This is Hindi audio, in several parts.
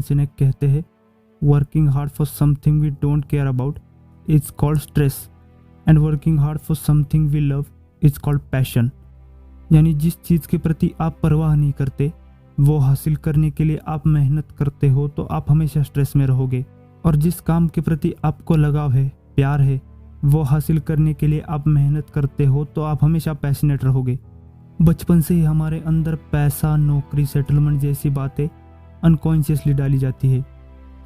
सिनेक कहते हैं, working hard for something we don't care about is called stress and working hard for something we love is called passion. यानी जिस चीज़ के प्रति आप परवाह नहीं करते, वो हासिल करने के लिए आप मेहनत करते हो तो आप हमेशा स्ट्रेस में रहोगे, और जिस काम के प्रति आपको लगाव है, प्यार है, वो हासिल करने के लिए आप मेहनत करते हो तो आप हमेशा पैशनेट रहोगे। बचपन से ही हमारे अंदर पैसा, नौकरी, सेटलमेंट जैसी बातें अनकॉन्शियसली डाली जाती है,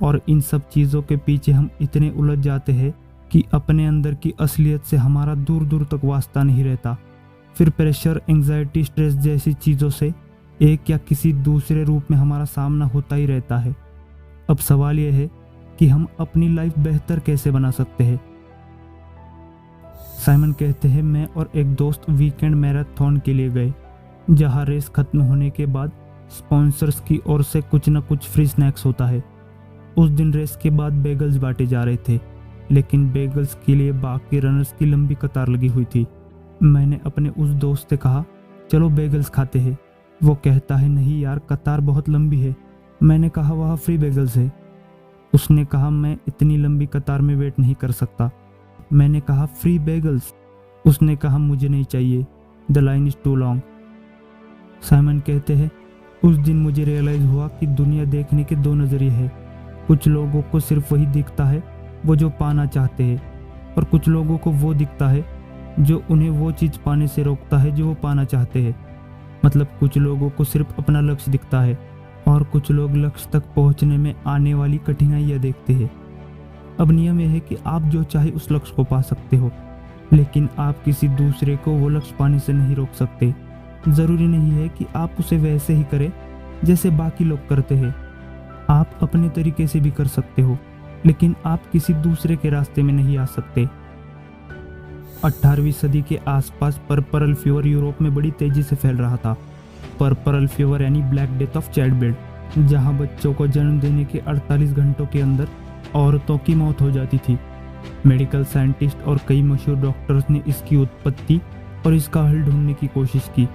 और इन सब चीज़ों के पीछे हम इतने उलझ जाते हैं कि अपने अंदर की असलियत से हमारा दूर दूर तक वास्ता नहीं रहता। फिर प्रेशर, एंग्जाइटी, स्ट्रेस जैसी चीज़ों से एक या किसी दूसरे रूप में हमारा सामना होता ही रहता है। अब सवाल यह है कि हम अपनी लाइफ बेहतर कैसे बना सकते हैं। साइमन कहते हैं, मैं और एक दोस्त वीकेंड मैराथन के लिए गए, जहां रेस खत्म होने के बाद स्पॉन्सर्स की ओर से कुछ न कुछ फ्री स्नैक्स होता है। उस दिन रेस के बाद बेगल्स बांटे जा रहे थे, लेकिन बेगल्स के लिए बाकी रनर्स की लंबी कतार लगी हुई थी। मैंने अपने उस दोस्त से कहा, चलो बेगल्स खाते हैं। वो कहता है, नहीं यार, कतार बहुत लंबी है। मैंने कहा, वहाँ फ्री बेगल्स है। उसने कहा, मैं इतनी लंबी कतार में वेट नहीं कर सकता। मैंने कहा, फ्री बेगल्स। उसने कहा, मुझे नहीं चाहिए, the line is too long. Simon कहते हैं, उस दिन मुझे रियलाइज हुआ कि दुनिया देखने के दो नज़रिए हैं। कुछ लोगों को सिर्फ वही दिखता है वो जो पाना चाहते हैं, और कुछ लोगों को वो दिखता है जो उन्हें वो चीज़ पाने से रोकता है जो वो पाना चाहते हैं। मतलब कुछ लोगों को सिर्फ अपना लक्ष्य दिखता है, और कुछ लोग लक्ष्य तक पहुंचने में आने वाली कठिनाइयाँ देखते हैं। अब नियम यह है कि आप जो चाहे उस लक्ष्य को पा सकते हो, लेकिन आप किसी दूसरे को वो लक्ष्य पाने से नहीं रोक सकते। ज़रूरी नहीं है कि आप उसे वैसे ही करें जैसे बाकी लोग करते हैं। आप अपने तरीके से भी कर सकते हो, लेकिन आप किसी दूसरे के रास्ते में नहीं आ सकते। 18वीं सदी के आसपास पर्परल फीवर यूरोप में बड़ी तेजी से फैल रहा था। पर्परल फीवर यानी black death of child bed, जहां बच्चों को जन्म देने के 48 घंटों के अंदर औरतों की मौत हो जाती थी। मेडिकल साइंटिस्ट और कई मशहूर डॉक्टर्स ने इसकी उत्पत्ति और इसका हल ढूंढने की कोशिश की।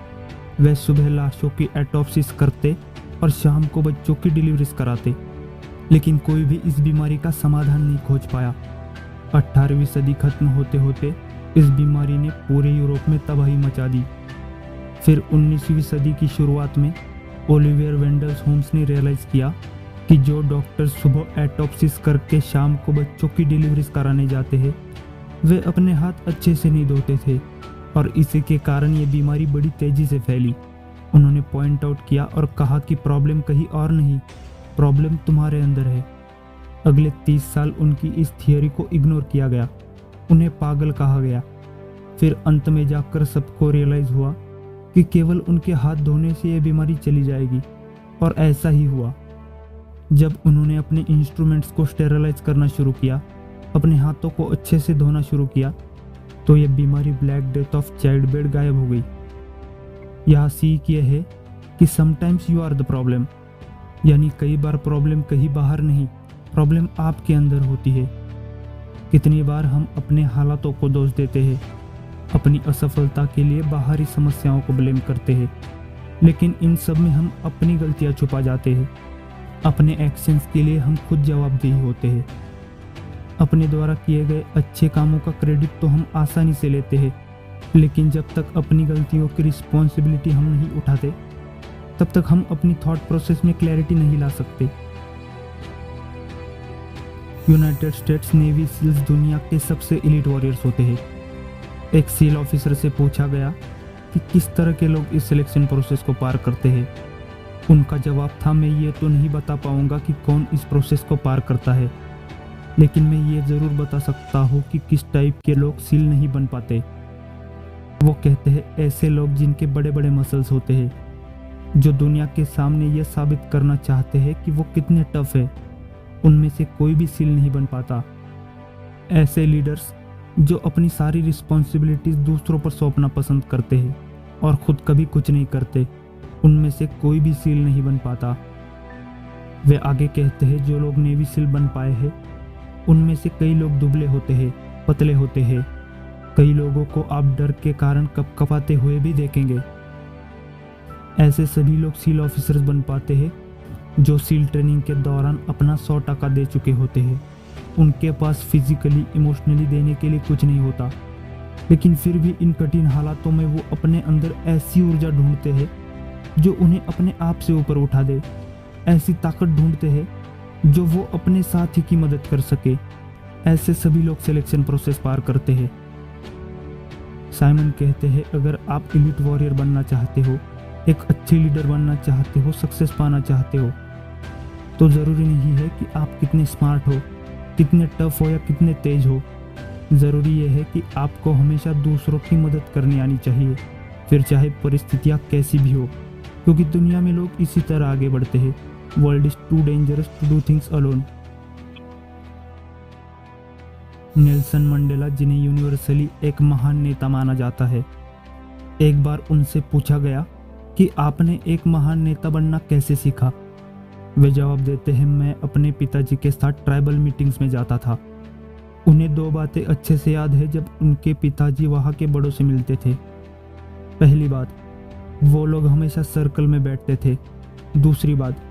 वे सुबह लाशों की एटॉप्सिस करते और शाम को बच्चों की डिलीवरीज कराते, लेकिन कोई भी इस बीमारी का समाधान नहीं खोज पाया। 18वीं सदी खत्म होते होते इस बीमारी ने पूरे यूरोप में तबाही मचा दी। फिर 19वीं सदी की शुरुआत में ओलिवियर वेंडल्स होम्स ने रियलाइज़ किया कि जो डॉक्टर सुबह एटॉप्सिस करके शाम को बच्चों की डिलीवरीज कराने जाते हैं, वे अपने हाथ अच्छे से नहीं धोते थे, और इसी के कारण ये बीमारी बड़ी तेजी से फैली। उन्होंने पॉइंट आउट किया और कहा कि प्रॉब्लम कहीं और नहीं, प्रॉब्लम तुम्हारे अंदर है। अगले 30 साल उनकी इस थियोरी को इग्नोर किया गया, उन्हें पागल कहा गया। फिर अंत में जाकर सबको रियलाइज हुआ कि केवल उनके हाथ धोने से यह बीमारी चली जाएगी, और ऐसा ही हुआ। जब उन्होंने अपने इंस्ट्रूमेंट्स को स्टेरलाइज करना शुरू किया, अपने हाथों को अच्छे से धोना शुरू किया, तो यह बीमारी black death of child bed गायब हो गई। यह सीख यह है कि sometimes you are the problem, यानी कई बार प्रॉब्लम कहीं बाहर नहीं, प्रॉब्लम आपके अंदर होती है। कितनी बार हम अपने हालातों को दोष देते हैं, अपनी असफलता के लिए बाहरी समस्याओं को ब्लेम करते हैं, लेकिन इन सब में हम अपनी गलतियां छुपा जाते हैं। अपने एक्शंस के लिए हम खुद जवाबदेही होते हैं। अपने द्वारा किए गए अच्छे कामों का क्रेडिट तो हम आसानी से लेते हैं, लेकिन जब तक अपनी गलतियों की रिस्पॉन्सिबिलिटी हम नहीं उठाते, तब तक हम अपनी थॉट प्रोसेस में क्लैरिटी नहीं ला सकते। यूनाइटेड स्टेट्स नेवी सील्स दुनिया के सबसे एलीट वॉरियर्स होते हैं। एक सील ऑफिसर से पूछा गया कि किस तरह के लोग इस सिलेक्शन प्रोसेस को पार करते हैं। उनका जवाब था, मैं ये तो नहीं बता पाऊंगा कि कौन इस प्रोसेस को पार करता है, लेकिन मैं ये ज़रूर बता सकता हूँ कि किस टाइप के लोग सील नहीं बन पाते। वो कहते हैं, ऐसे लोग जिनके बड़े बड़े मसल्स होते हैं, जो दुनिया के सामने ये साबित करना चाहते हैं कि वो कितने टफ है, उनमें से कोई भी सील नहीं बन पाता। ऐसे लीडर्स जो अपनी सारी रिस्पॉन्सिबिलिटीज दूसरों पर सौंपना पसंद करते हैं और खुद कभी कुछ नहीं करते, उनमें से कोई भी सील नहीं बन पाता। वे आगे कहते हैं, जो लोग नेवी सील बन पाए हैं, उनमें से कई लोग दुबले होते हैं, पतले होते हैं। कई लोगों को आप डर के कारण कपकपाते हुए भी देखेंगे। ऐसे सभी लोग सील ऑफिसर्स बन पाते हैं जो सील ट्रेनिंग के दौरान अपना 100% दे चुके होते हैं। उनके पास फिजिकली इमोशनली देने के लिए कुछ नहीं होता, लेकिन फिर भी इन कठिन हालातों में वो अपने अंदर ऐसी ऊर्जा ढूंढते हैं जो उन्हें अपने आप से ऊपर उठा दे। ऐसी ताकत ढूंढते हैं जो वो अपने साथी की मदद कर सके। ऐसे सभी लोग सिलेक्शन प्रोसेस पार करते हैं। साइमन कहते हैं, अगर आप एलीट वॉरियर बनना चाहते हो, एक अच्छे लीडर बनना चाहते हो, सक्सेस पाना चाहते हो, तो ज़रूरी नहीं है कि आप कितने स्मार्ट हो, कितने टफ हो या कितने तेज हो। ज़रूरी यह है कि आपको हमेशा दूसरों की मदद करनी आनी चाहिए, फिर चाहे परिस्थितियाँ कैसी भी हो, क्योंकि दुनिया में लोग इसी तरह आगे बढ़ते हैं। World is too dangerous to do things alone. Nelson Mandela, जिन्हें यूनिवर्सली एक महान नेता माना जाता है, एक बार उनसे पूछा गया कि आपने एक महान नेता बनना कैसे सीखा। वे जवाब देते हैं, मैं अपने पिताजी के साथ ट्राइबल मीटिंग्स में जाता था। उन्हें 2 बातें अच्छे से याद है जब उनके पिताजी वहाँ के बड़ों से मिलते थे। पहली बात, वो लोग हमेशा सर्कल में बैठते थे। दूसरी बात,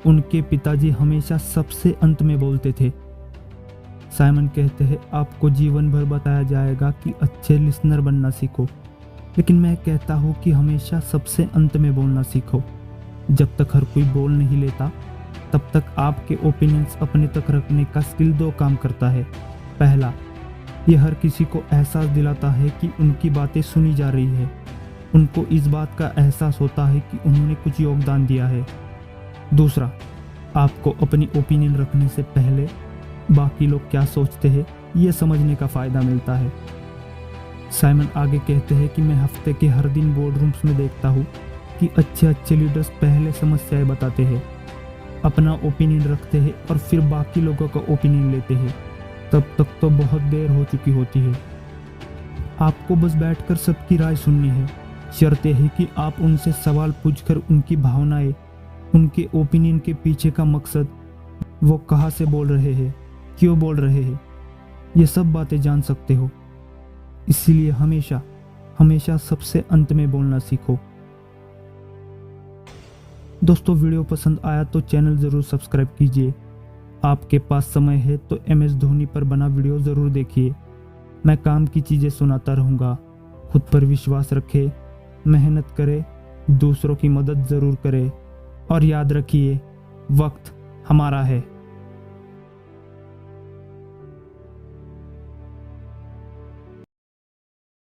उनके पिताजी हमेशा सबसे अंत में बोलते थे। साइमन कहते हैं, आपको जीवन भर बताया जाएगा कि अच्छे लिसनर बनना सीखो, लेकिन मैं कहता हूँ कि हमेशा सबसे अंत में बोलना सीखो। जब तक हर कोई बोल नहीं लेता, तब तक आपके ओपिनियंस अपने तक रखने का स्किल 2 काम करता है। पहला, यह हर किसी को एहसास दिलाता है कि उनकी बातें सुनी जा रही है। उनको इस बात का एहसास होता है कि उन्होंने कुछ योगदान दिया है। दूसरा, आपको अपनी ओपिनियन रखने से पहले बाकी लोग क्या सोचते हैं यह समझने का फ़ायदा मिलता है। साइमन आगे कहते हैं कि मैं हफ्ते के हर दिन बोर्ड रूम्स में देखता हूँ कि अच्छे लीडर्स पहले समस्याएं बताते हैं, अपना ओपिनियन रखते हैं और फिर बाकी लोगों का ओपिनियन लेते हैं। तब तक तो बहुत देर हो चुकी होती है। आपको बस बैठकर सबकी राय सुननी है। शर्त है कि आप उनसे सवाल पूछकर उनकी भावनाएं, उनके ओपिनियन के पीछे का मकसद, वो कहाँ से बोल रहे हैं, क्यों बोल रहे हैं, ये सब बातें जान सकते हो। इसीलिए हमेशा सबसे अंत में बोलना सीखो। दोस्तों, वीडियो पसंद आया तो चैनल ज़रूर सब्सक्राइब कीजिए। आपके पास समय है तो MS धोनी पर बना वीडियो ज़रूर देखिए। मैं काम की चीज़ें सुनाता रहूँगा। खुद पर विश्वास रखें, मेहनत करें, दूसरों की मदद ज़रूर करें और याद रखिए, वक्त हमारा है।